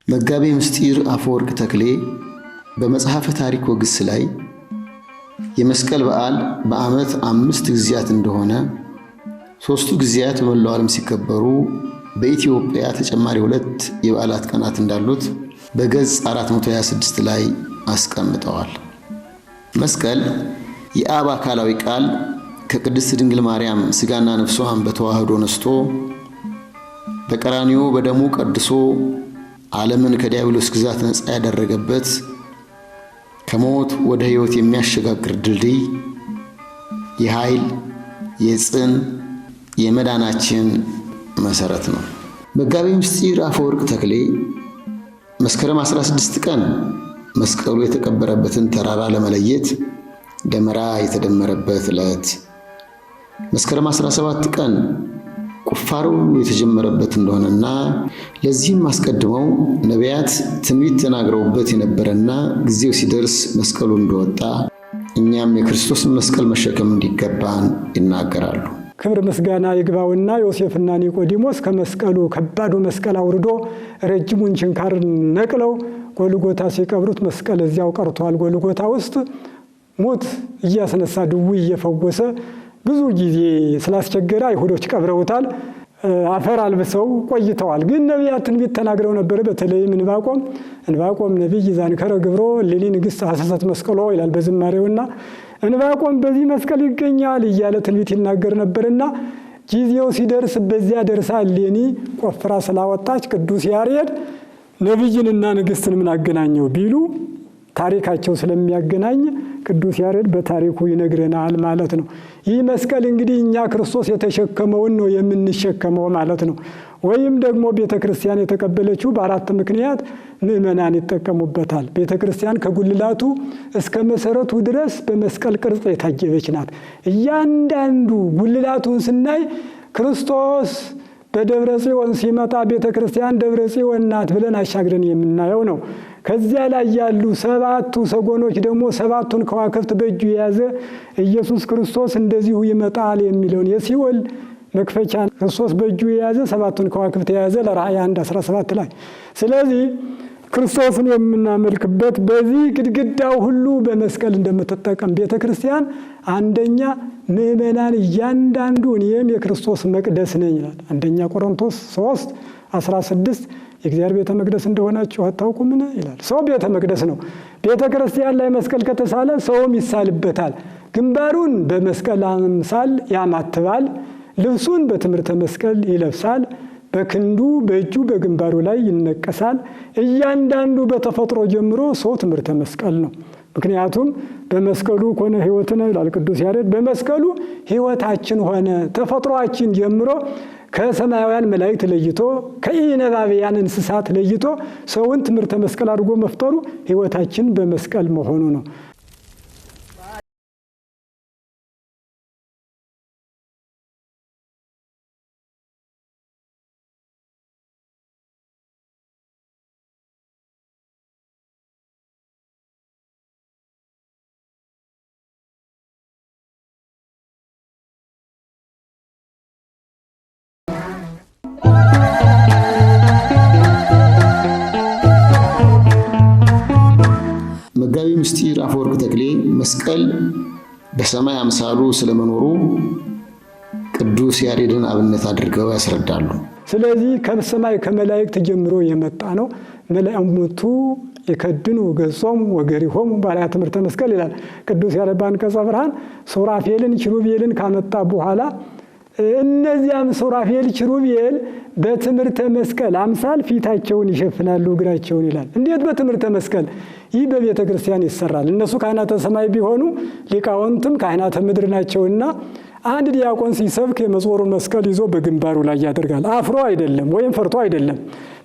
መጋቤ ምስጢር አፈወርቅ ተክሌ በመጽሐፈ ታሪክ ወግስ ላይ የመስቀል በዓል በዓመት 5 ጊዜያት እንደሆነ 3ቱ ጊዜያት በመላው ዓለም ሲከበሩ በኢትዮጵያ ተጨማሪ 2 የበዓላት ቀናት እንዳሉት በገጽ 426 ላይ አስቀምጠዋል። መስቀል የአብ አካላዊ ቃል ከቅድስት ድንግል ማርያም ሥጋና ነፍሷን በተዋህዶ ነስቶ በቀራንዮ በደሙ ቀድሶ ዓለምን ከዲያብሎስ ግዛት ነፃ ያደረገበት ከሞት ወደ ሕይወት የሚያሸጋግር ድልድይ የኃይል የጽን የመዳናችን መሠረት ነው። መጋቤ ምስጢር አፈወርቅ ተክሌ መስከረም 16 ቀን መስቀሉ የተቀበረበትን ተራራ ለመለየት ደመራ የተደመረበት ዕለት፣ መስከረም 17 ቀን ቁፋሮ የተጀመረበት እንደሆነና ለዚህም አስቀድመው ነቢያት ትንቢት ተናግረውበት የነበረና ጊዜው ሲደርስ መስቀሉ እንደወጣ እኛም የክርስቶስን መስቀል መሸከም እንዲገባን ይናገራሉ። ክብር ምስጋና ይግባውና ዮሴፍና ኒቆዲሞስ ከመስቀሉ ከባዱ መስቀል አውርዶ ረጅሙን ችንካር ነቅለው ጎልጎታ ሲቀብሩት መስቀል እዚያው ቀርቷል። ጎልጎታ ውስጥ ሞት እያስነሳ ድውይ እየፈወሰ ብዙ ጊዜ ስላስቸገረ አይሁዶች ቀብረውታል። አፈር አልብሰው ቆይተዋል። ግን ነቢያት ትንቢት ተናግረው ነበር። በተለይም እንባቆም ነቢይ ዛንከረ ግብሮ ሌሊ ንግሥት ሐሰሰት መስቀሎ ይላል በዝማሬውና እንባቆም በዚህ መስቀል ይገኛል እያለ ትንቢት ይናገር ነበርና ጊዜው ሲደርስ በዚያ ደርሳ ሌኒ ቆፍራ ስላወጣች ቅዱስ ያሬድ ነቢይንና ንግሥትን ምን አገናኘው ቢሉ ታሪካቸው ስለሚያገናኝ ቅዱስ ያሬድ በታሪኩ ይነግረናል ማለት ነው። ይህ መስቀል እንግዲህ እኛ ክርስቶስ የተሸከመውን ነው የምንሸከመው ማለት ነው። ወይም ደግሞ ቤተክርስቲያን የተቀበለችው በአራት ምክንያት ምእመናን ይጠቀሙበታል። ቤተክርስቲያን ከጉልላቱ እስከ መሰረቱ ድረስ በመስቀል ቅርጽ የታጀበች ናት። እያንዳንዱ ጉልላቱን ስናይ ክርስቶስ በደብረ ጽዮን ሲመጣ ቤተክርስቲያን ደብረ ጽዮን ናት ብለን አሻግረን የምናየው ነው። ከዚያ ላይ ያሉ 7ቱ ሰጎኖች ደግሞ 7ቱን ከዋክብት በእጁ የያዘ ኢየሱስ ክርስቶስ እንደዚሁ ይመጣል የሚለውን የሲኦል መክፈቻ ክርስቶስ በእጁ የያዘ 7ቱን ከዋክብት የያዘ ለራእይ 1:17 ላይ። ስለዚህ ክርስቶስን የምናመልክበት በዚህ ግድግዳው ሁሉ በመስቀል እንደምትጠቀም ቤተክርስቲያን አንደኛ ምእመናን እያንዳንዱ እኔም የክርስቶስ መቅደስ ነኝ ይላል። አንደኛ ቆሮንቶስ 3:16 የእግዚአብሔር ቤተ መቅደስ እንደሆናችሁ አታውቁምን ይላል። ሰው ቤተ መቅደስ ነው። ቤተክርስቲያን ላይ መስቀል ከተሳለ ሰውም ይሳልበታል። ግንባሩን በመስቀል አምሳል ያማትባል፣ ልብሱን በትምህርተ መስቀል ይለብሳል፣ በክንዱ በእጁ በግንባሩ ላይ ይነቀሳል። እያንዳንዱ በተፈጥሮ ጀምሮ ሰው ትምህርተ መስቀል ነው። ምክንያቱም በመስቀሉ ኮነ ሕይወትነ ይላል ቅዱስ ያሬድ። በመስቀሉ ሕይወታችን ሆነ። ተፈጥሮአችን ጀምሮ ከሰማያውያን መላእክት ለይቶ ከኢነባቢያን እንስሳት ለይቶ ሰውን ትምህርተ መስቀል አድርጎ መፍጠሩ ሕይወታችን በመስቀል መሆኑ ነው። መጋቤ ምስጢር አፈወርቅ ተክሌ መስቀል በሰማይ አምሳሉ ስለመኖሩ ቅዱስ ያሬድን አብነት አድርገው ያስረዳሉ። ስለዚህ ከሰማይ ከመላእክት ጀምሮ የመጣ ነው። መላእክቱ የከድኑ ገጾም ወገሪሆም ባሪያ ትምህርተ መስቀል ይላል ቅዱስ ያሬድ በአንቀጸ ብርሃን። ሱራፌልን ኪሩቤልን ካመጣ በኋላ እነዚያም ሱራፌል ኪሩቤል በትምህርተ መስቀል አምሳል ፊታቸውን ይሸፍናሉ እግራቸውን ይላል። እንዴት በትምህርተ መስቀል? ይህ በቤተ ክርስቲያን ይሰራል። እነሱ ካህናተ ሰማይ ቢሆኑ ሊቃውንትም ካህናተ ምድር ናቸውና አንድ ዲያቆን ሲሰብክ የመጾሩን መስቀል ይዞ በግንባሩ ላይ ያደርጋል። አፍሮ አይደለም ወይም ፈርቶ አይደለም፣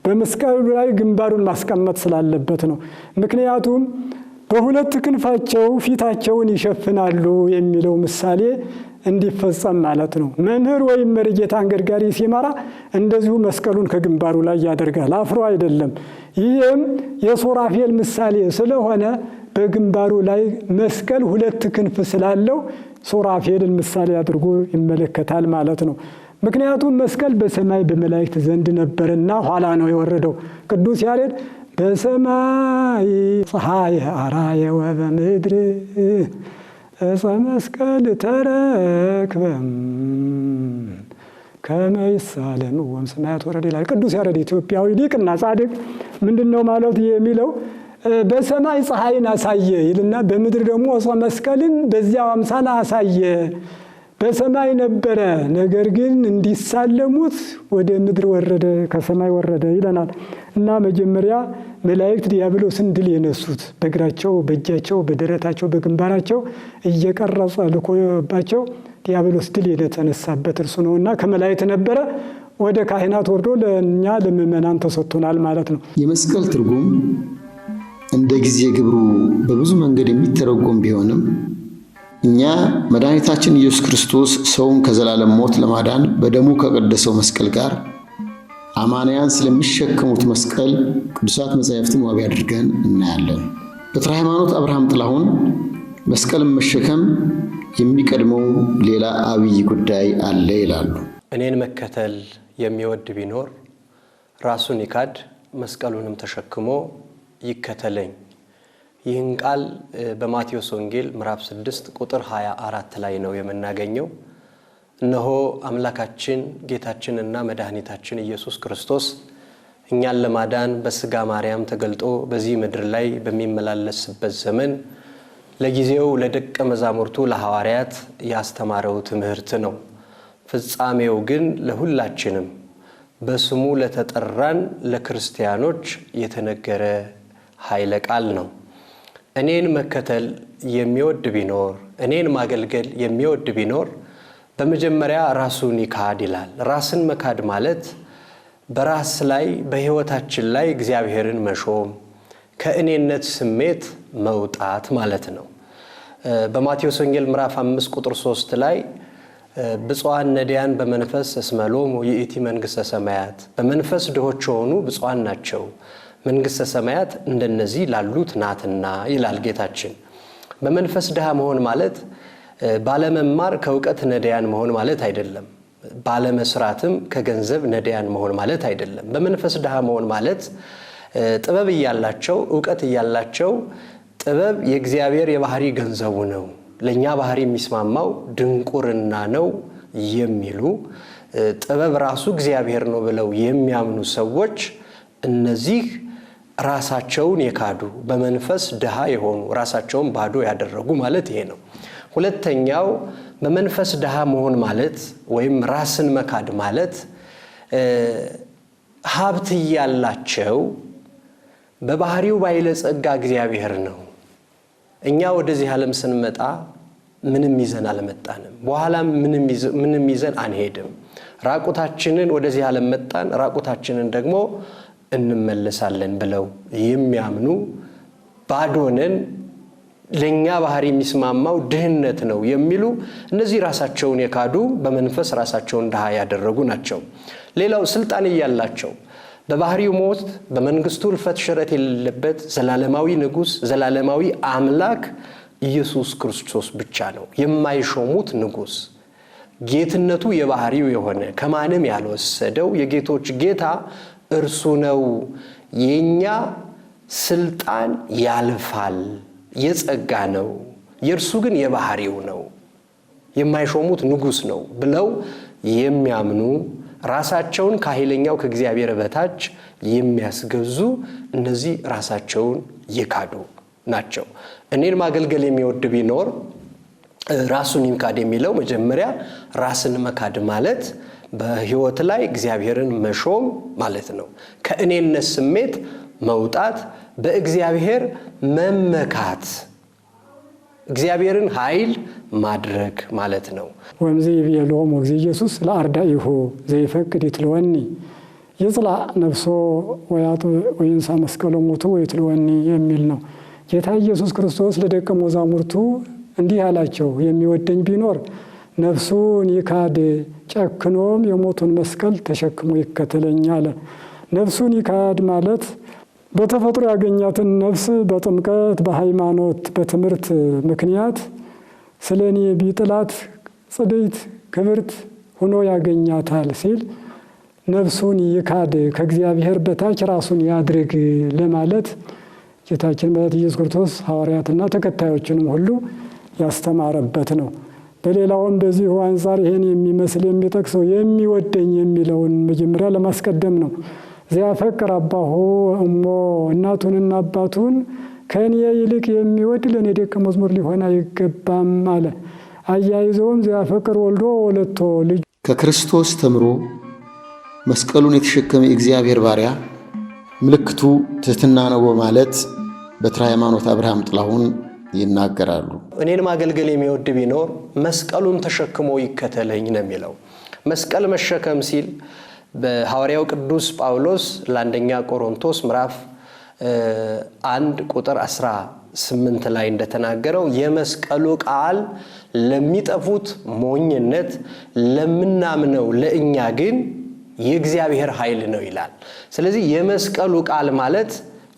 በመስቀሉ ላይ ግንባሩን ማስቀመጥ ስላለበት ነው። ምክንያቱም በሁለት ክንፋቸው ፊታቸውን ይሸፍናሉ የሚለው ምሳሌ እንዲፈጸም ማለት ነው። መምህር ወይም መሪጌታ አንገድጋሪ ሲመራ እንደዚሁ መስቀሉን ከግንባሩ ላይ ያደርጋል፣ አፍሮ አይደለም። ይህም የሱራፌል ምሳሌ ስለሆነ በግንባሩ ላይ መስቀል ሁለት ክንፍ ስላለው ሱራፌልን ምሳሌ አድርጎ ይመለከታል ማለት ነው። ምክንያቱም መስቀል በሰማይ በመላእክት ዘንድ ነበርና ኋላ ነው የወረደው። ቅዱስ ያሬድ በሰማይ ፀሐይ አራየ ወበምድር ዕፀ መስቀል ተረክበም ከመ ይሳለም ወእምሰማያት ወረደ ይላል ቅዱስ ያሬድ። ኢትዮጵያዊ ሊቅና ጻድቅ ምንድነው ማለት የሚለው? በሰማይ ፀሐይን አሳየ ይልና በምድር ደግሞ ዕፀ መስቀልን በዚያው አምሳል አሳየ። በሰማይ ነበረ፣ ነገር ግን እንዲሳለሙት ወደ ምድር ወረደ፣ ከሰማይ ወረደ ይለናል። እና መጀመሪያ መላእክት ዲያብሎስን ድል የነሱት በእግራቸው፣ በእጃቸው፣ በደረታቸው፣ በግንባራቸው እየቀረጸ ልኮባቸው ዲያብሎስ ድል የተነሳበት እርሱ ነውና ከመላእክት ነበረ ወደ ካህናት ወርዶ ለእኛ ለምእመናን ተሰጥቶናል ማለት ነው። የመስቀል ትርጉም እንደ ጊዜ ግብሩ በብዙ መንገድ የሚተረጎም ቢሆንም እኛ መድኃኒታችን ኢየሱስ ክርስቶስ ሰውን ከዘላለም ሞት ለማዳን በደሙ ከቀደሰው መስቀል ጋር አማንያን ስለሚሸከሙት መስቀል ቅዱሳት መጻሕፍትን ዋቢ አድርገን እናያለን። በትረ ሃይማኖት አብርሃም ጥላሁን መስቀልን መሸከም የሚቀድመው ሌላ አብይ ጉዳይ አለ ይላሉ። እኔን መከተል የሚወድ ቢኖር ራሱን ይካድ፣ መስቀሉንም ተሸክሞ ይከተለኝ። ይህን ቃል በማቴዎስ ወንጌል ምዕራፍ 6 ቁጥር 24 ላይ ነው የምናገኘው። እነሆ አምላካችን ጌታችንና መድኃኒታችን ኢየሱስ ክርስቶስ እኛን ለማዳን በሥጋ ማርያም ተገልጦ በዚህ ምድር ላይ በሚመላለስበት ዘመን ለጊዜው ለደቀ መዛሙርቱ ለሐዋርያት ያስተማረው ትምህርት ነው። ፍጻሜው ግን ለሁላችንም በስሙ ለተጠራን ለክርስቲያኖች የተነገረ ኃይለ ቃል ነው። እኔን መከተል የሚወድ ቢኖር፣ እኔን ማገልገል የሚወድ ቢኖር በመጀመሪያ ራሱን ይካድ ይላል። ራስን መካድ ማለት በራስ ላይ በሕይወታችን ላይ እግዚአብሔርን መሾም፣ ከእኔነት ስሜት መውጣት ማለት ነው። በማቴዎስ ወንጌል ምዕራፍ 5 ቁጥር 3 ላይ ብፁዓን ነዳያን በመንፈስ እስመ ሎሙ ይእቲ መንግሥተ ሰማያት፣ በመንፈስ ድሆች የሆኑ ብፁዓን ናቸው መንግሥተ ሰማያት እንደነዚህ ላሉት ናትና ይላል ጌታችን። በመንፈስ ድሃ መሆን ማለት ባለመማር ከእውቀት ነዳያን መሆን ማለት አይደለም። ባለመስራትም ከገንዘብ ነዳያን መሆን ማለት አይደለም። በመንፈስ ድሃ መሆን ማለት ጥበብ እያላቸው እውቀት እያላቸው ጥበብ የእግዚአብሔር የባህሪ ገንዘቡ ነው፣ ለኛ ባህሪ የሚስማማው ድንቁርና ነው የሚሉ ጥበብ ራሱ እግዚአብሔር ነው ብለው የሚያምኑ ሰዎች እነዚህ ራሳቸውን የካዱ በመንፈስ ድሃ የሆኑ ራሳቸውን ባዶ ያደረጉ ማለት ይሄ ነው። ሁለተኛው በመንፈስ ድሃ መሆን ማለት ወይም ራስን መካድ ማለት ሀብት ያላቸው በባህሪው ባለጸጋ እግዚአብሔር ነው። እኛ ወደዚህ ዓለም ስንመጣ ምንም ይዘን አልመጣንም፣ በኋላም ምንም ይዘን አንሄድም። ራቁታችንን ወደዚህ ዓለም መጣን፣ ራቁታችንን ደግሞ እንመለሳለን ብለው የሚያምኑ ባዶነን ለኛ ባህሪ የሚስማማው ድህነት ነው የሚሉ እነዚህ ራሳቸውን የካዱ በመንፈስ ራሳቸውን ድሃ ያደረጉ ናቸው። ሌላው ስልጣን ያላቸው በባህሪው ሞት በመንግስቱ እልፈት ሽረት የሌለበት ዘላለማዊ ንጉስ ዘላለማዊ አምላክ ኢየሱስ ክርስቶስ ብቻ ነው። የማይሾሙት ንጉስ ጌትነቱ የባህሪው የሆነ ከማንም ያልወሰደው የጌቶች ጌታ እርሱ ነው። የኛ ስልጣን ያልፋል፣ የጸጋ ነው፣ የእርሱ ግን የባህሪው ነው፣ የማይሾሙት ንጉስ ነው ብለው የሚያምኑ ራሳቸውን ከኃይለኛው ከእግዚአብሔር በታች የሚያስገዙ እነዚህ ራሳቸውን የካዱ ናቸው። እኔን ማገልገል የሚወድ ቢኖር ራሱን ይካድ የሚለው መጀመሪያ ራስን መካድ ማለት በሕይወት ላይ እግዚአብሔርን መሾም ማለት ነው። ከእኔነት ስሜት መውጣት፣ በእግዚአብሔር መመካት እግዚአብሔርን ኃይል ማድረግ ማለት ነው። ወምዚ ይብየሎም ወግዚ ኢየሱስ ለአርዳኢሁ ዘይፈቅድ ይትለወኒ ይጽላዕ ነፍሶ ወይንሳ መስቀሎ ሞቱ ወይትለወኒ የሚል ነው። ጌታ ኢየሱስ ክርስቶስ ለደቀ መዛሙርቱ እንዲህ አላቸው፣ የሚወደኝ ቢኖር ነፍሱን ይካድ፣ ጨክኖም የሞቱን መስቀል ተሸክሞ ይከተለኝ አለ። ነፍሱን ይካድ ማለት በተፈጥሮ ያገኛትን ነፍስ በጥምቀት በሃይማኖት በትምህርት ምክንያት ስለኔ ቢጥላት ጽድይት ክብርት ሆኖ ያገኛታል ሲል ነፍሱን ይካድ ከእግዚአብሔር በታች ራሱን ያድርግ ለማለት ጌታችን መድኃኒታችን ኢየሱስ ክርስቶስ ሐዋርያትና ተከታዮችንም ሁሉ ያስተማረበት ነው። በሌላውም በዚሁ አንጻር ይሄን የሚመስል የሚጠቅሰው የሚወደኝ የሚለውን መጀመሪያ ለማስቀደም ነው። ዚያፈቅር አባሁ እሞ እናቱንና አባቱን ከእኔ ይልቅ የሚወድ ለእኔ ደቀ መዝሙር ሊሆን አይገባም አለ። አያይዘውም ዚያፈቅር ወልዶ ወለቶ ልጅ ከክርስቶስ ተምሮ መስቀሉን የተሸከመ የእግዚአብሔር ባሪያ ምልክቱ ትሕትና ነው በማለት በትረ ሃይማኖት አብርሃም ጥላሁን ይናገራሉ። እኔን ማገልገል የሚወድ ቢኖር መስቀሉን ተሸክሞ ይከተለኝ ነው የሚለው። መስቀል መሸከም ሲል በሐዋርያው ቅዱስ ጳውሎስ ለአንደኛ ቆሮንቶስ ምዕራፍ 1 ቁጥር 18 ላይ እንደተናገረው የመስቀሉ ቃል ለሚጠፉት ሞኝነት፣ ለምናምነው ለእኛ ግን የእግዚአብሔር ኃይል ነው ይላል። ስለዚህ የመስቀሉ ቃል ማለት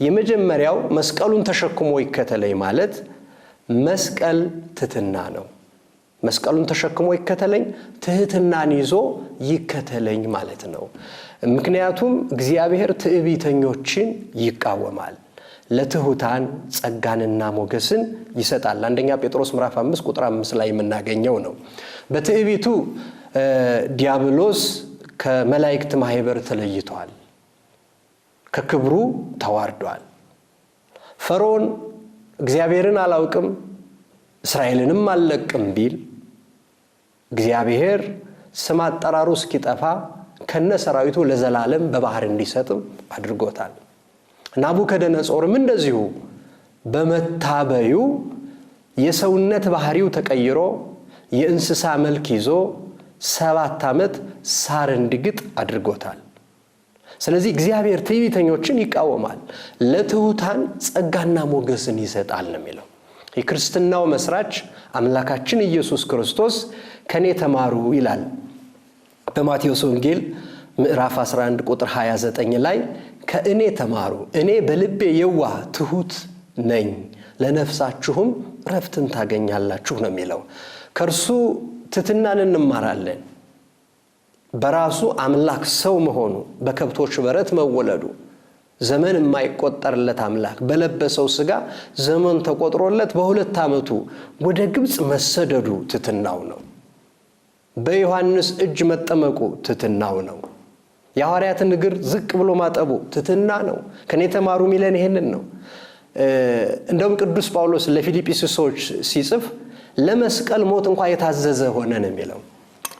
የመጀመሪያው መስቀሉን ተሸክሞ ይከተለኝ ማለት መስቀል ትሕትና ነው። መስቀሉን ተሸክሞ ይከተለኝ ትሕትናን ይዞ ይከተለኝ ማለት ነው። ምክንያቱም እግዚአብሔር ትዕቢተኞችን ይቃወማል፣ ለትሑታን ጸጋንና ሞገስን ይሰጣል። አንደኛ ጴጥሮስ ምዕራፍ 5 ቁጥር 5 ላይ የምናገኘው ነው። በትዕቢቱ ዲያብሎስ ከመላእክት ማህበር ተለይቷል፣ ከክብሩ ተዋርዷል። ፈርዖን እግዚአብሔርን አላውቅም እስራኤልንም አልለቅም ቢል እግዚአብሔር ስም አጠራሩ እስኪጠፋ ከነ ሰራዊቱ ለዘላለም በባህር እንዲሰጥም አድርጎታል። ናቡከደነጾርም እንደዚሁ በመታበዩ የሰውነት ባህሪው ተቀይሮ የእንስሳ መልክ ይዞ 7 ዓመት ሳር እንዲግጥ አድርጎታል። ስለዚህ እግዚአብሔር ትዕቢተኞችን ይቃወማል፣ ለትሑታን ጸጋና ሞገስን ይሰጣል ነው የሚለው። የክርስትናው መስራች አምላካችን ኢየሱስ ክርስቶስ ከኔ ተማሩ ይላል በማቴዎስ ወንጌል ምዕራፍ 11 ቁጥር 29 ላይ ከእኔ ተማሩ፣ እኔ በልቤ የዋህ ትሑት ነኝ፣ ለነፍሳችሁም ረፍትን ታገኛላችሁ ነው የሚለው። ከእርሱ ትሕትናን እንማራለን። በራሱ አምላክ ሰው መሆኑ፣ በከብቶች በረት መወለዱ፣ ዘመን የማይቆጠርለት አምላክ በለበሰው ሥጋ ዘመን ተቆጥሮለት በ2 ዓመቱ ወደ ግብፅ መሰደዱ ትሕትናው ነው። በዮሐንስ እጅ መጠመቁ ትሕትናው ነው። የሐዋርያትን እግር ዝቅ ብሎ ማጠቡ ትሕትና ነው። ከኔ ተማሩ ሚለን ይሄንን ነው። እንደውም ቅዱስ ጳውሎስ ለፊልጵስዩስ ሰዎች ሲጽፍ ለመስቀል ሞት እንኳን የታዘዘ ሆነ ነው የሚለው።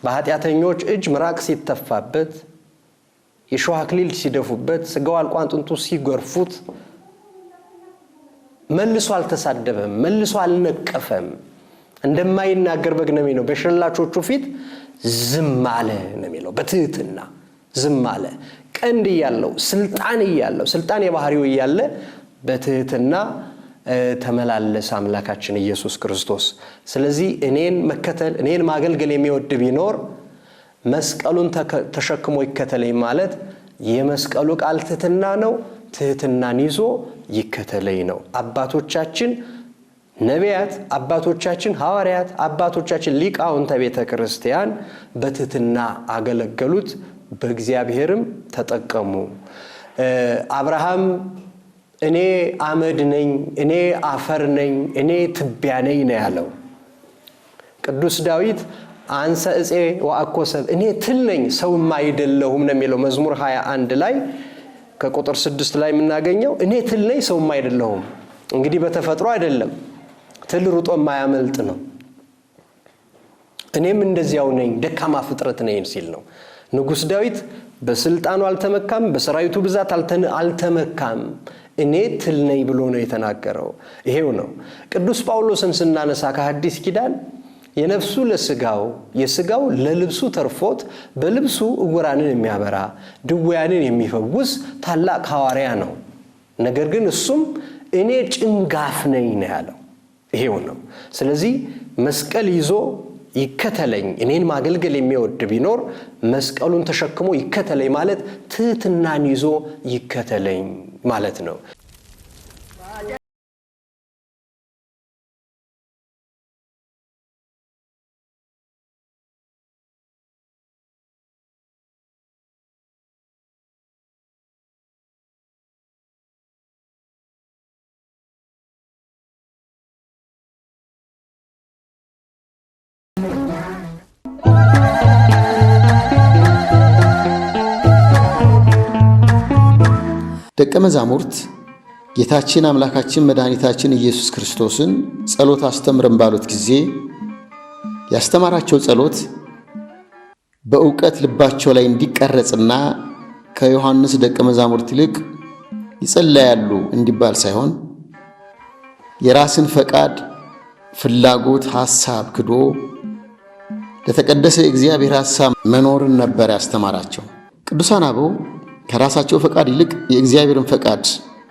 በኃጢአተኞች እጅ ምራቅ ሲተፋበት፣ የሾህ አክሊል ሲደፉበት፣ ስጋው አልቋንጥንቱ ሲገርፉት መልሶ አልተሳደበም፣ መልሶ አልነቀፈም። እንደማይናገር በግ ነው የሚለው። በሸላቾቹ ፊት ዝም አለ ነው የሚለው። በትሕትና ዝም አለ። ቀንድ እያለው ስልጣን የባህሪው እያለ በትሕትና ተመላለሰ አምላካችን ኢየሱስ ክርስቶስ። ስለዚህ እኔን መከተል እኔን ማገልገል የሚወድ ቢኖር መስቀሉን ተሸክሞ ይከተለኝ ማለት የመስቀሉ ቃል ትሕትና ነው። ትሕትናን ይዞ ይከተለኝ ነው። አባቶቻችን ነቢያት፣ አባቶቻችን ሐዋርያት፣ አባቶቻችን ሊቃውንተ ቤተ ክርስቲያን በትሕትና አገለገሉት፣ በእግዚአብሔርም ተጠቀሙ። አብርሃም እኔ አመድ ነኝ፣ እኔ አፈር ነኝ፣ እኔ ትቢያ ነኝ ነው ያለው። ቅዱስ ዳዊት አንሰ እፄ ወአኮ ሰብ፣ እኔ ትል ነኝ ሰውም አይደለሁም ነው የሚለው። መዝሙር 21 ላይ ከቁጥር 6 ላይ የምናገኘው እኔ ትል ነኝ ሰውም አይደለሁም። እንግዲህ በተፈጥሮ አይደለም፣ ትል ሩጦ የማያመልጥ ነው። እኔም እንደዚያው ነኝ ደካማ ፍጥረት ነኝ ሲል ነው። ንጉሥ ዳዊት በስልጣኑ አልተመካም፣ በሰራዊቱ ብዛት አልተመካም። እኔ ትል ነኝ ብሎ ነው የተናገረው። ይሄው ነው ቅዱስ ጳውሎስን ስናነሳ ከሐዲስ ኪዳን የነፍሱ ለስጋው የስጋው ለልብሱ ተርፎት በልብሱ ዕውራንን የሚያበራ ድውያንን የሚፈውስ ታላቅ ሐዋርያ ነው። ነገር ግን እሱም እኔ ጭንጋፍ ነኝ ነው ያለው። ይሄው ነው። ስለዚህ መስቀል ይዞ ይከተለኝ እኔን ማገልገል የሚወድ ቢኖር መስቀሉን ተሸክሞ ይከተለኝ ማለት ትህትናን ይዞ ይከተለኝ ማለት ነው። ደቀ መዛሙርት ጌታችን አምላካችን መድኃኒታችን ኢየሱስ ክርስቶስን ጸሎት አስተምረን ባሉት ጊዜ ያስተማራቸው ጸሎት በእውቀት ልባቸው ላይ እንዲቀረጽና ከዮሐንስ ደቀ መዛሙርት ይልቅ ይጸልያሉ እንዲባል ሳይሆን የራስን ፈቃድ፣ ፍላጎት፣ ሐሳብ ክዶ ለተቀደሰ እግዚአብሔር ሐሳብ መኖርን ነበር ያስተማራቸው። ቅዱሳን አበው ከራሳቸው ፈቃድ ይልቅ የእግዚአብሔርን ፈቃድ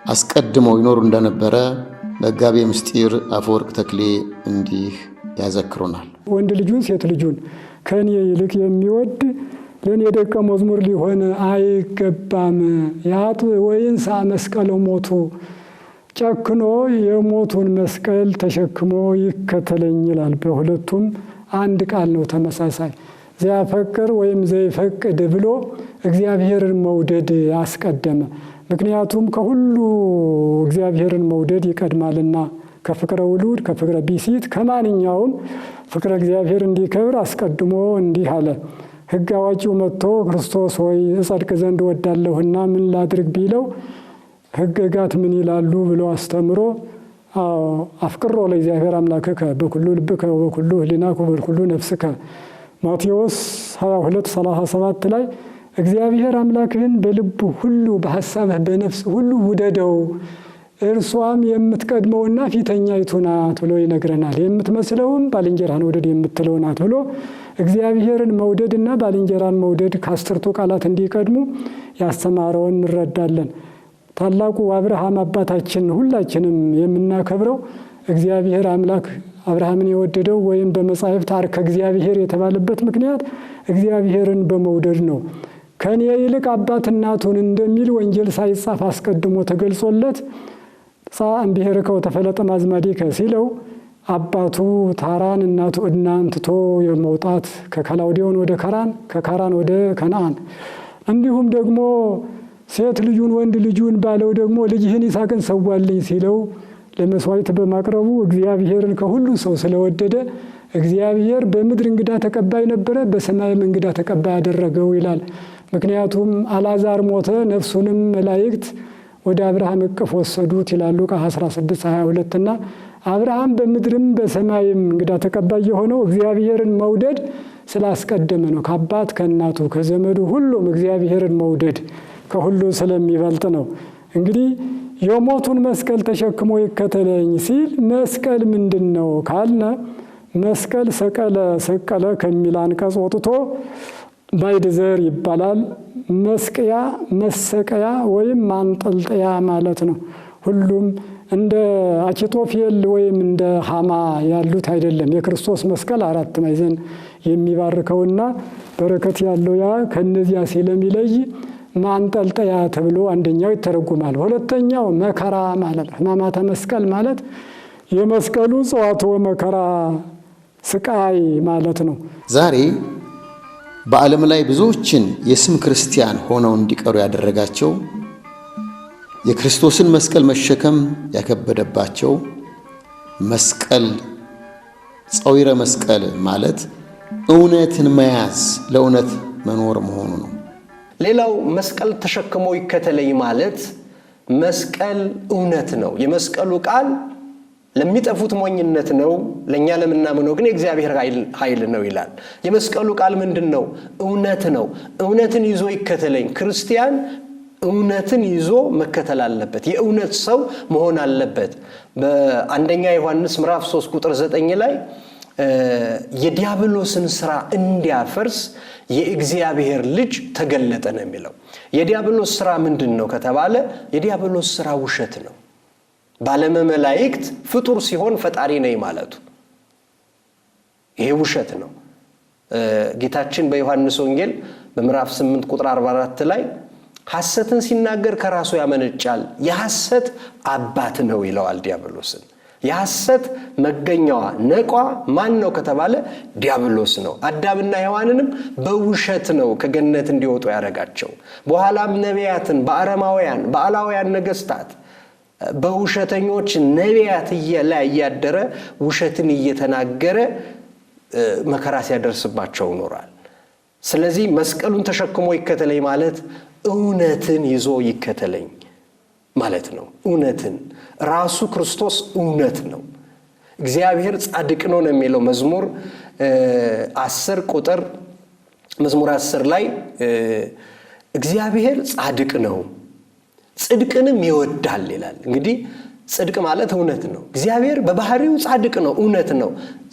አስቀድመው ይኖሩ እንደነበረ መጋቤ ምስጢር አፈወርቅ ተክሌ እንዲህ ያዘክሩናል። ወንድ ልጁን ሴት ልጁን ከኔ ይልቅ የሚወድ ለኔ ደቀ መዝሙር ሊሆን አይገባም። ያጥ ወይንሳ መስቀለ ሞቱ ጨክኖ የሞቱን መስቀል ተሸክሞ ይከተለኝ ይላል። በሁለቱም አንድ ቃል ነው፣ ተመሳሳይ ዘያፈቅር ወይም ዘይፈቅድ ብሎ እግዚአብሔርን መውደድ አስቀደመ። ምክንያቱም ከሁሉ እግዚአብሔርን መውደድ ይቀድማልና ከፍቅረ ውሉድ ከፍቅረ ቢሲት ከማንኛውም ፍቅረ እግዚአብሔር እንዲከብር አስቀድሞ እንዲህ አለ። ሕግ አዋቂው መጥቶ ክርስቶስ ሆይ እጸድቅ ዘንድ ወዳለሁና ምን ላድርግ ቢለው ሕግጋት ምን ይላሉ ብሎ አስተምሮ አፍቅሮ ለእግዚአብሔር አምላክከ በኩሉ ልብከ ወበኩሉ ሕሊናከ ወበኩሉ ነፍስከ ማቴዎስ 22:37 ላይ እግዚአብሔር አምላክህን በልብ ሁሉ በሐሳብህ በነፍስ ሁሉ ውደደው እርሷም የምትቀድመውና ፊተኛይቱ ናት ብሎ ይነግረናል። የምትመስለውም ባልንጀራን ውደድ የምትለው ናት ብሎ እግዚአብሔርን መውደድና ባልንጀራን መውደድ ከአስርቱ ቃላት እንዲቀድሙ ያስተማረውን እንረዳለን። ታላቁ አብርሃም አባታችን ሁላችንም የምናከብረው እግዚአብሔር አምላክ አብርሃምን የወደደው ወይም በመጻሕፍት አርከ እግዚአብሔር የተባለበት ምክንያት እግዚአብሔርን በመውደድ ነው። ከኔ ይልቅ አባት እናቱን እንደሚል ወንጌል ሳይጻፍ አስቀድሞ ተገልጾለት እምብሔርከ ወተፈለጠ ማዝማዲከ ሲለው አባቱ ታራን እናቱ ዕድናን ትቶ የመውጣት ከከላውዴዎን ወደ ከራን ከካራን ወደ ከነዓን እንዲሁም ደግሞ ሴት ልጁን ወንድ ልጁን ባለው ደግሞ ልጅህን ይስሐቅን ሰዋልኝ ሲለው ለመስዋዕት በማቅረቡ እግዚአብሔርን ከሁሉ ሰው ስለወደደ እግዚአብሔር በምድር እንግዳ ተቀባይ ነበረ፣ በሰማይም እንግዳ ተቀባይ ያደረገው ይላል። ምክንያቱም አልዓዛር ሞተ፣ ነፍሱንም መላእክት ወደ አብርሃም እቅፍ ወሰዱት ይላሉ ሉቃስ 16:22 እና አብርሃም በምድርም በሰማይም እንግዳ ተቀባይ የሆነው እግዚአብሔርን መውደድ ስላስቀደመ ነው። ከአባት ከእናቱ ከዘመዱ ሁሉም እግዚአብሔርን መውደድ ከሁሉ ስለሚበልጥ ነው። እንግዲህ የሞቱን መስቀል ተሸክሞ ይከተለኝ ሲል መስቀል ምንድን ነው ካልነ መስቀል ሰቀለ ከሚል አንቀጽ ወጥቶ ባዕድ ዘር ይባላል። መስቀያ መሰቀያ ወይም ማንጠልጠያ ማለት ነው። ሁሉም እንደ አኪጦፌል ወይም እንደ ሃማ ያሉት አይደለም። የክርስቶስ መስቀል አራት ማዕዘን የሚባርከውና በረከት ያለው ያ ከነዚያ ስለሚለይ ማንጠልጠያ ተብሎ አንደኛው ይተረጉማል። ሁለተኛው መከራ ማለት ነው። ሕማማተ መስቀል ማለት የመስቀሉ ጽዋትወ መከራ ስቃይ ማለት ነው። ዛሬ በዓለም ላይ ብዙዎችን የስም ክርስቲያን ሆነው እንዲቀሩ ያደረጋቸው የክርስቶስን መስቀል መሸከም ያከበደባቸው መስቀል ጸዊረ መስቀል ማለት እውነትን መያዝ ለእውነት መኖር መሆኑ ነው። ሌላው መስቀል ተሸክሞ ይከተለኝ ማለት መስቀል እውነት ነው። የመስቀሉ ቃል ለሚጠፉት ሞኝነት ነው፣ ለኛ ለምናምነው ግን የእግዚአብሔር ኃይል ነው ይላል። የመስቀሉ ቃል ምንድን ነው? እውነት ነው። እውነትን ይዞ ይከተለኝ። ክርስቲያን እውነትን ይዞ መከተል አለበት። የእውነት ሰው መሆን አለበት። በአንደኛ ዮሐንስ ምዕራፍ 3 ቁጥር 9 ላይ የዲያብሎስን ሥራ እንዲያፈርስ የእግዚአብሔር ልጅ ተገለጠ ነው የሚለው። የዲያብሎስ ሥራ ምንድነው ከተባለ የዲያብሎስ ሥራ ውሸት ነው። ባለመ መላእክት ፍጡር ሲሆን ፈጣሪ ነኝ ማለቱ ይሄ ውሸት ነው። ጌታችን በዮሐንስ ወንጌል በምዕራፍ 8 ቁጥር 44 ላይ ሐሰትን ሲናገር ከራሱ ያመነጫል፣ የሐሰት አባት ነው ይለዋል ዲያብሎስን። የሐሰት መገኛዋ ነቋ ማን ነው ከተባለ ዲያብሎስ ነው። አዳምና ሔዋንንም በውሸት ነው ከገነት እንዲወጡ ያደረጋቸው። በኋላም ነቢያትን በአረማውያን በአላውያን ነገስታት በውሸተኞች ነቢያት ላይ እያደረ ውሸትን እየተናገረ መከራ ሲያደርስባቸው ኖሯል። ስለዚህ መስቀሉን ተሸክሞ ይከተለኝ ማለት እውነትን ይዞ ይከተለኝ ማለት ነው። እውነትን ራሱ ክርስቶስ እውነት ነው። እግዚአብሔር ጻድቅ ነው የሚለው መዝሙር 10 ቁጥር መዝሙር 10 ላይ እግዚአብሔር ጻድቅ ነው ጽድቅንም ይወዳል ይላል። እንግዲህ ጽድቅ ማለት እውነት ነው። እግዚአብሔር በባህሪው ጻድቅ ነው፣ እውነት ነው።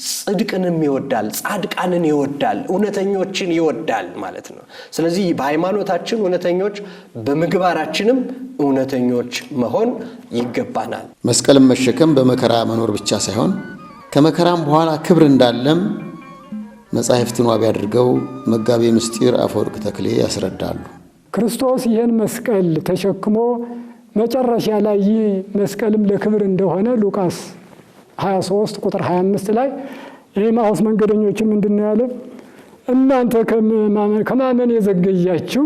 ጽድቅንም ይወዳል፣ ጻድቃንን ይወዳል፣ እውነተኞችን ይወዳል ማለት ነው። ስለዚህ በሃይማኖታችን እውነተኞች፣ በምግባራችንም እውነተኞች መሆን ይገባናል። መስቀልን መሸከም በመከራ መኖር ብቻ ሳይሆን ከመከራም በኋላ ክብር እንዳለም መጻሕፍትን ዋቢ አድርገው መጋቤ ምስጢር አፈወርቅ ተክሌ ያስረዳሉ። ክርስቶስ ይህን መስቀል ተሸክሞ መጨረሻ ላይ ይህ መስቀልም ለክብር እንደሆነ ሉቃስ 23 ቁጥር 25 ላይ የኤማሁስ መንገደኞችም ምንድነው ያለ? እናንተ ከማመን የዘገያችሁ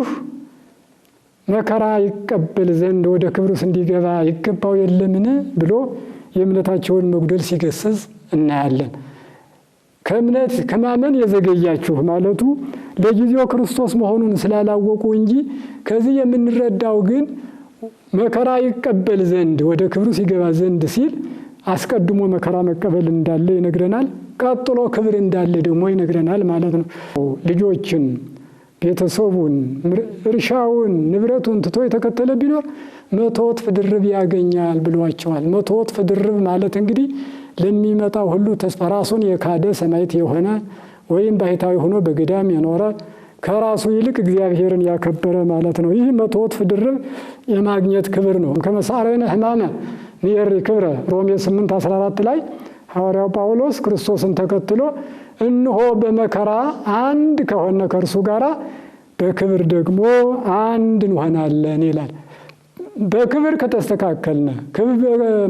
መከራ ይቀበል ዘንድ ወደ ክብሩስ እንዲገባ ይገባው የለምን ብሎ የእምነታቸውን መጉደል ሲገስጽ እናያለን። ከማመን የዘገያችሁ ማለቱ ለጊዜው ክርስቶስ መሆኑን ስላላወቁ እንጂ ከዚህ የምንረዳው ግን መከራ ይቀበል ዘንድ ወደ ክብሩ ሲገባ ዘንድ ሲል አስቀድሞ መከራ መቀበል እንዳለ ይነግረናል። ቀጥሎ ክብር እንዳለ ደግሞ ይነግረናል ማለት ነው። ልጆችን፣ ቤተሰቡን፣ እርሻውን፣ ንብረቱን ትቶ የተከተለ ቢኖር 100 እጥፍ ድርብ ያገኛል ብሏቸዋል። 100 እጥፍ ድርብ ማለት እንግዲህ ለሚመጣው ሁሉ ተስፋ ራሱን የካደ ሰማዕት የሆነ ወይም ባሕታዊ ሆኖ በገዳም የኖረ ከራሱ ይልቅ እግዚአብሔርን ያከበረ ማለት ነው። ይህ 100 እጥፍ ድርብ የማግኘት ክብር ነው። ከመሳረነ ሕማመ ንየሪ ክብረ ሮሜ 8:14 ላይ ሐዋርያው ጳውሎስ ክርስቶስን ተከትሎ እነሆ በመከራ አንድ ከሆነ ከእርሱ ጋር በክብር ደግሞ አንድ እንሆናለን ይላል። በክብር ከተስተካከልነ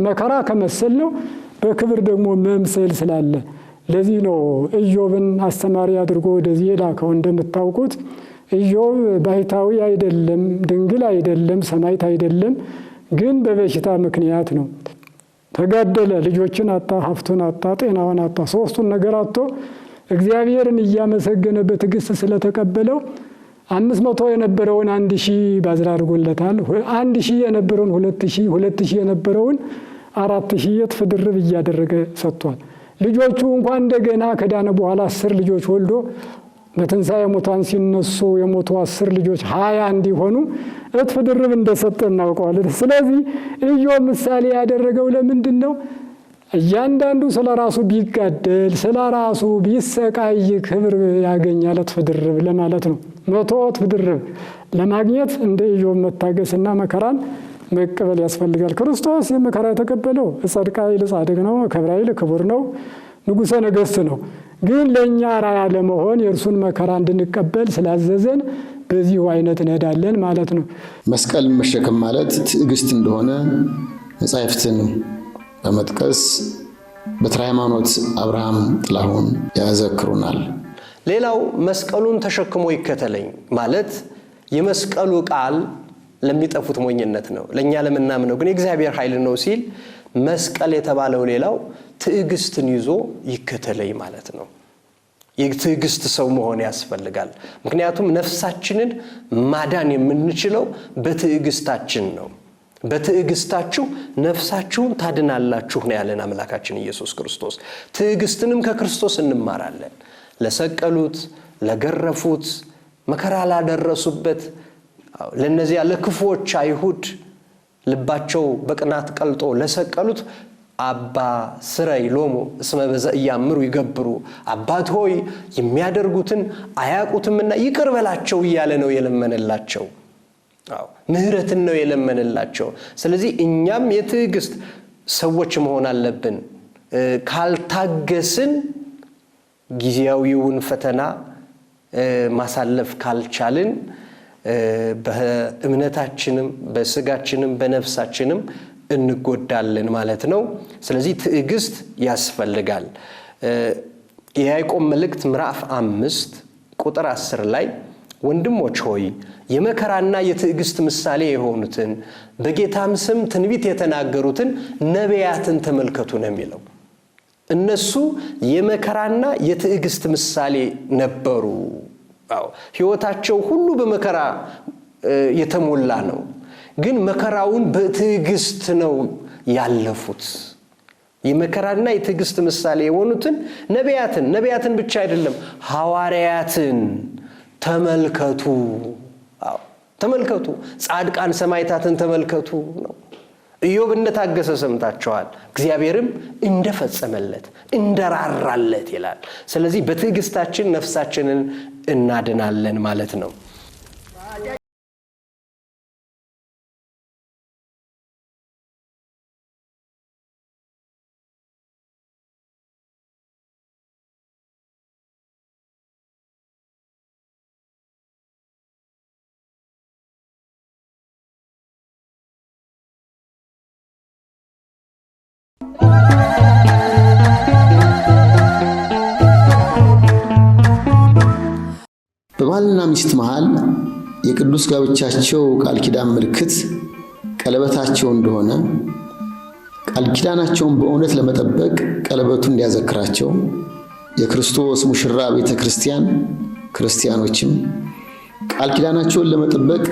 መከራ ከመሰልነው በክብር ደግሞ መምሰል ስላለ ለዚህ ነው ኢዮብን አስተማሪ አድርጎ ወደዚህ የላከው። እንደምታውቁት ኢዮብ ባሕታዊ አይደለም፣ ድንግል አይደለም፣ ሰማዕት አይደለም። ግን በበሽታ ምክንያት ነው ተጋደለ። ልጆችን አጣ፣ ሀብቱን አጣ፣ ጤናውን አጣ። ሶስቱን ነገር አጥቶ እግዚአብሔርን እያመሰገነ በትዕግስት ስለተቀበለው 500 የነበረውን 1000 ባዝራ አድርጎለታል። 1000 የነበረውን 2000፣ 2000 የነበረውን 4000 እጥፍ ድርብ እያደረገ ሰጥቷል። ልጆቹ እንኳን እንደገና ከዳነ በኋላ 10 ልጆች ወልዶ በትንሣኤ ሙታን ሲነሱ የሞቱ 10 ልጆች 20 እንዲሆኑ እጥፍ ድርብ እንደሰጠ እናውቀዋለን። ስለዚህ ኢዮብ ምሳሌ ያደረገው ለምንድን ነው? እያንዳንዱ ስለ ራሱ ቢጋደል ስለ ራሱ ቢሰቃይ ክብር ያገኛል እጥፍ ድርብ ለማለት ነው። 100 እጥፍ ድርብ ለማግኘት እንደ ኢዮብ መታገስና መከራን መቀበል ያስፈልጋል። ክርስቶስ የመከራ የተቀበለው ጸድቅ ኃይል ጻድቅ ነው፣ ክብር ኃይል ክቡር ነው፣ ንጉሠ ነገሥት ነው። ግን ለእኛ ራያ ለመሆን የእርሱን መከራ እንድንቀበል ስላዘዘን በዚሁ አይነት እንሄዳለን ማለት ነው። መስቀል መሸከም ማለት ትዕግስት እንደሆነ መጻሕፍትን በመጥቀስ በትረ ሃይማኖት አብርሃም ጥላሁን ያዘክሩናል። ሌላው መስቀሉን ተሸክሞ ይከተለኝ ማለት የመስቀሉ ቃል ለሚጠፉት ሞኝነት ነው፣ ለኛ ለምናምነው ግን የእግዚአብሔር ኃይል ነው ሲል መስቀል የተባለው ሌላው ትዕግስትን ይዞ ይከተለኝ ማለት ነው። የትዕግስት ሰው መሆን ያስፈልጋል። ምክንያቱም ነፍሳችንን ማዳን የምንችለው በትዕግስታችን ነው። በትዕግስታችሁ ነፍሳችሁን ታድናላችሁ ነው ያለን አምላካችን ኢየሱስ ክርስቶስ። ትዕግስትንም ከክርስቶስ እንማራለን። ለሰቀሉት፣ ለገረፉት፣ መከራ ላደረሱበት ለነዚያ ለክፉዎች አይሁድ ልባቸው በቅናት ቀልጦ ለሰቀሉት አባ ስረይ ሎሙ እስመ በዘኢያምሩ ይገብሩ፣ አባት ሆይ የሚያደርጉትን አያውቁትምና ይቅር በላቸው እያለ ነው የለመነላቸው። ምህረትን ነው የለመነላቸው። ስለዚህ እኛም የትዕግስት ሰዎች መሆን አለብን። ካልታገስን ጊዜያዊውን ፈተና ማሳለፍ ካልቻልን በእምነታችንም በስጋችንም በነፍሳችንም እንጎዳለን ማለት ነው። ስለዚህ ትዕግስት ያስፈልጋል። የያዕቆብ መልእክት ምዕራፍ 5 ቁጥር 10 ላይ ወንድሞች ሆይ የመከራና የትዕግስት ምሳሌ የሆኑትን በጌታም ስም ትንቢት የተናገሩትን ነቢያትን ተመልከቱ ነው የሚለው። እነሱ የመከራና የትዕግስት ምሳሌ ነበሩ። ሕይወታቸው ሁሉ በመከራ የተሞላ ነው። ግን መከራውን በትዕግስት ነው ያለፉት። የመከራና የትዕግስት ምሳሌ የሆኑትን ነቢያትን ብቻ አይደለም ሐዋርያትን ተመልከቱ። ተመልከቱ። ጻድቃን ሰማዕታትን ተመልከቱ ነው። ኢዮብ እንደታገሰ ሰምታችኋል። እግዚአብሔርም እንደፈጸመለት እንደራራለት ይላል። ስለዚህ በትዕግስታችን ነፍሳችንን እናድናለን ማለት ነው። በባልና ሚስት መሃል የቅዱስ ጋብቻቸው ቃል ኪዳን ምልክት ቀለበታቸው እንደሆነ ቃል ኪዳናቸውን በእውነት ለመጠበቅ ቀለበቱ እንዲያዘክራቸው የክርስቶስ ሙሽራ ቤተ ክርስቲያን ክርስቲያኖችም ቃል ኪዳናቸውን ለመጠበቅ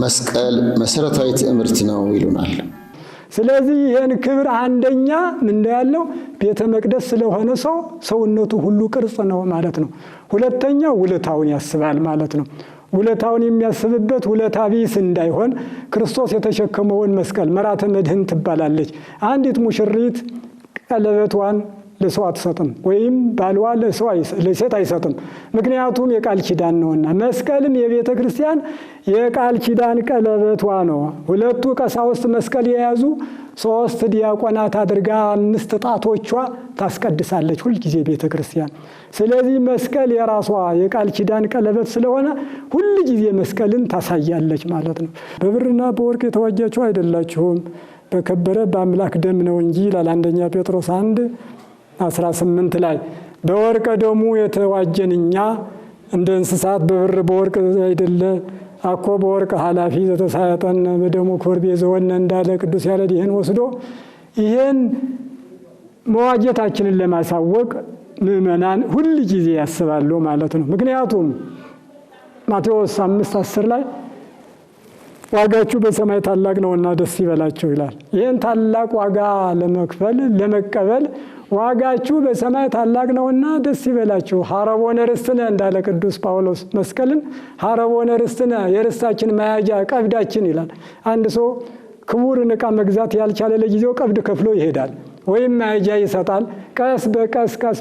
መስቀል መሰረታዊ ትምህርት ነው ይሉናል። ስለዚህ ይህን ክብር አንደኛ ምን ያለው ቤተ መቅደስ ስለሆነ ሰውነቱ ሁሉ ቅርጽ ነው ማለት ነው። ሁለተኛ ውለታውን ያስባል ማለት ነው። ውለታውን የሚያስብበት ውለታ ቢስ እንዳይሆን ክርስቶስ የተሸከመውን መስቀል መራተ መድህን ትባላለች። አንዲት ሙሽሪት ቀለበቷን ለሰው አትሰጥም፣ ወይም ባልዋ ለሴት አይሰጥም። ምክንያቱም የቃል ኪዳን ነውና። መስቀልም የቤተ ክርስቲያን የቃል ኪዳን ቀለበቷ ነው። ሁለቱ ቀሳውስት መስቀል የያዙ 3 ዲያቆናት አድርጋ 5 ጣቶቿ ታስቀድሳለች ሁልጊዜ ቤተ ክርስቲያን። ስለዚህ መስቀል የራሷ የቃል ኪዳን ቀለበት ስለሆነ ሁልጊዜ መስቀልን ታሳያለች ማለት ነው። በብርና በወርቅ የተዋጃችሁ አይደላችሁም፣ በከበረ በአምላክ ደም ነው እንጂ ይላል አንደኛ ጴጥሮስ 1:18 ላይ። በወርቀ ደሙ የተዋጀን እኛ እንደ እንስሳት በብር በወርቅ አይደለ አኮ በወርቅ ኃላፊ ዘተሳያጠን በደሙ ክብር ቤዘወነ እንዳለ ቅዱስ ያሬድ ይህን ወስዶ ይህን መዋጀታችንን ለማሳወቅ ምእመናን ሁል ጊዜ ያስባሉ ማለት ነው። ምክንያቱም ማቴዎስ 5:10 ላይ ዋጋችሁ በሰማይ ታላቅ ነውና ደስ ይበላችሁ ይላል። ይህን ታላቅ ዋጋ ለመቀበል ዋጋችሁ በሰማይ ታላቅ ነውና ደስ ይበላችሁ። ሀረቦነ ርስትነ እንዳለ ቅዱስ ጳውሎስ መስቀልን ሀረቦነ ርስትነ የርስታችን መያዣ ቀብዳችን ይላል። አንድ ሰው ክቡርን ዕቃ መግዛት ያልቻለ ለጊዜው ቀብድ ከፍሎ ይሄዳል ወይም መያዣ ይሰጣል። ቀስ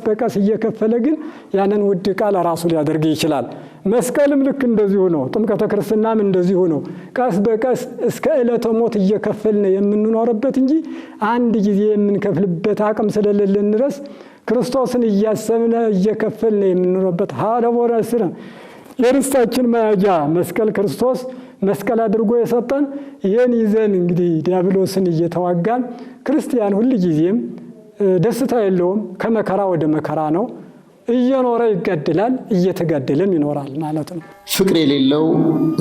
በቀስ እየከፈለ ግን ያንን ውድ ዕቃ ለራሱ ሊያደርግ ይችላል። መስቀልም ልክ እንደዚሁ ነው። ጥምቀተ ክርስትናም እንደዚሁ ነው። ቀስ በቀስ እስከ ዕለተ ሞት እየከፈልን የምንኖርበት እንጂ አንድ ጊዜ የምንከፍልበት አቅም ስለሌለን ድረስ ክርስቶስን እያሰብን እየከፈልን የምንኖርበት ሀረቦነ ርስትነ የርስታችን መያዣ መስቀል ክርስቶስ መስቀል አድርጎ የሰጠን ይህን ይዘን እንግዲህ ዲያብሎስን እየተዋጋን ክርስቲያን ሁል ጊዜም ደስታ የለውም፣ ከመከራ ወደ መከራ ነው። እየኖረ ይገድላል፣ እየተገደለም ይኖራል ማለት ነው። ፍቅር የሌለው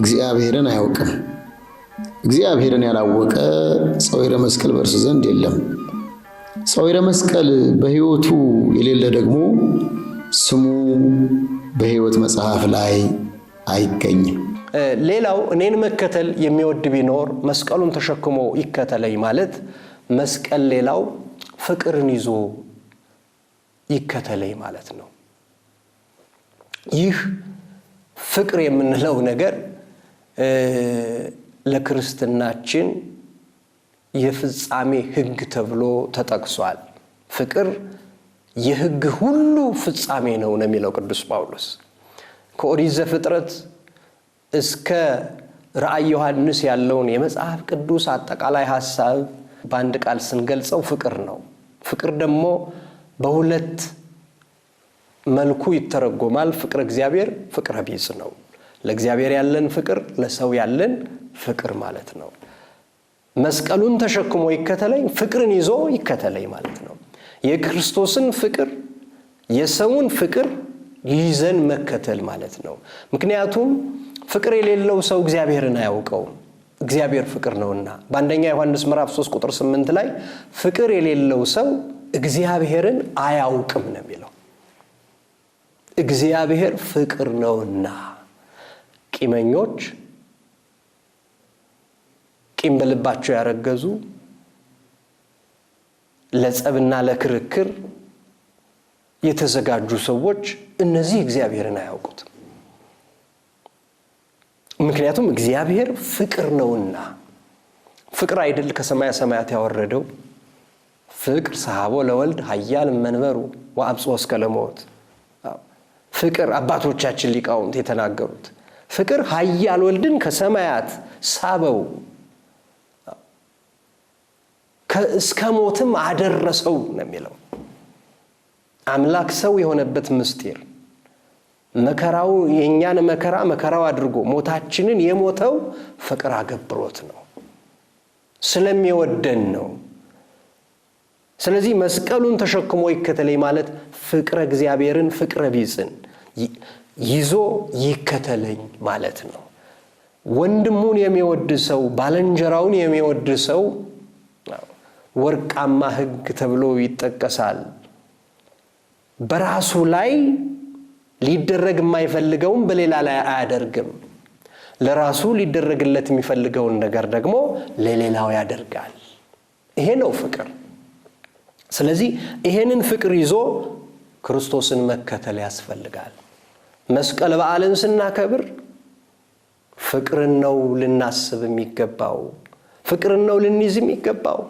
እግዚአብሔርን አያውቅም። እግዚአብሔርን ያላወቀ ጸዊረ መስቀል በእርሱ ዘንድ የለም። ጸዊረ መስቀል በሕይወቱ የሌለ ደግሞ ስሙ በሕይወት መጽሐፍ ላይ አይገኝም። ሌላው እኔን መከተል የሚወድ ቢኖር መስቀሉን ተሸክሞ ይከተለኝ ማለት መስቀል ሌላው ፍቅርን ይዞ ይከተለኝ ማለት ነው። ይህ ፍቅር የምንለው ነገር ለክርስትናችን የፍጻሜ ሕግ ተብሎ ተጠቅሷል። ፍቅር የሕግ ሁሉ ፍጻሜ ነው የሚለው ቅዱስ ጳውሎስ። ከኦሪት ዘፍጥረት እስከ ራእየ ዮሐንስ ያለውን የመጽሐፍ ቅዱስ አጠቃላይ ሐሳብ በአንድ ቃል ስንገልጸው ፍቅር ነው። ፍቅር ደግሞ በሁለት መልኩ ይተረጎማል። ፍቅረ እግዚአብሔር፣ ፍቅረ ቢጽ ነው። ለእግዚአብሔር ያለን ፍቅር፣ ለሰው ያለን ፍቅር ማለት ነው። መስቀሉን ተሸክሞ ይከተለኝ፣ ፍቅርን ይዞ ይከተለኝ ማለት ነው። የክርስቶስን ፍቅር፣ የሰውን ፍቅር ይዘን መከተል ማለት ነው። ምክንያቱም ፍቅር የሌለው ሰው እግዚአብሔርን አያውቀውም፣ እግዚአብሔር ፍቅር ነውና። በአንደኛ ዮሐንስ ምዕራፍ 3 ቁጥር 8 ላይ ፍቅር የሌለው ሰው እግዚአብሔርን አያውቅም ነው የሚለው። እግዚአብሔር ፍቅር ነውና ቂመኞች፣ ቂም በልባቸው ያረገዙ፣ ለጸብና ለክርክር የተዘጋጁ ሰዎች እነዚህ እግዚአብሔርን አያውቁትም። ምክንያቱም እግዚአብሔር ፍቅር ነውና። ፍቅር አይደል ከሰማያ ሰማያት ያወረደው? ፍቅር ሰሐቦ ለወልድ ኃያል መንበሩ ወአብጽሖ እስከ ለሞት። ፍቅር አባቶቻችን ሊቃውንት የተናገሩት ፍቅር ኃያል ወልድን ከሰማያት ሳበው እስከ ሞትም አደረሰው ነው የሚለው። አምላክ ሰው የሆነበት ምስጢር መከራው የኛን መከራው አድርጎ ሞታችንን የሞተው ፍቅር አገብሮት ነው፣ ስለሚወደን ነው። ስለዚህ መስቀሉን ተሸክሞ ይከተለኝ ማለት ፍቅረ እግዚአብሔርን፣ ፍቅረ ቢጽን ይዞ ይከተለኝ ማለት ነው። ወንድሙን የሚወድ ሰው፣ ባልንጀራውን የሚወድ ሰው ወርቃማ ሕግ ተብሎ ይጠቀሳል። በራሱ ላይ ሊደረግ የማይፈልገውን በሌላ ላይ አያደርግም። ለራሱ ሊደረግለት የሚፈልገውን ነገር ደግሞ ለሌላው ያደርጋል። ይሄ ነው ፍቅር። ስለዚህ ይሄንን ፍቅር ይዞ ክርስቶስን መከተል ያስፈልጋል። መስቀል በዓልን ስናከብር ፍቅርን ነው ልናስብ የሚገባው፣ ፍቅርን ነው ልንይዝ የሚገባው።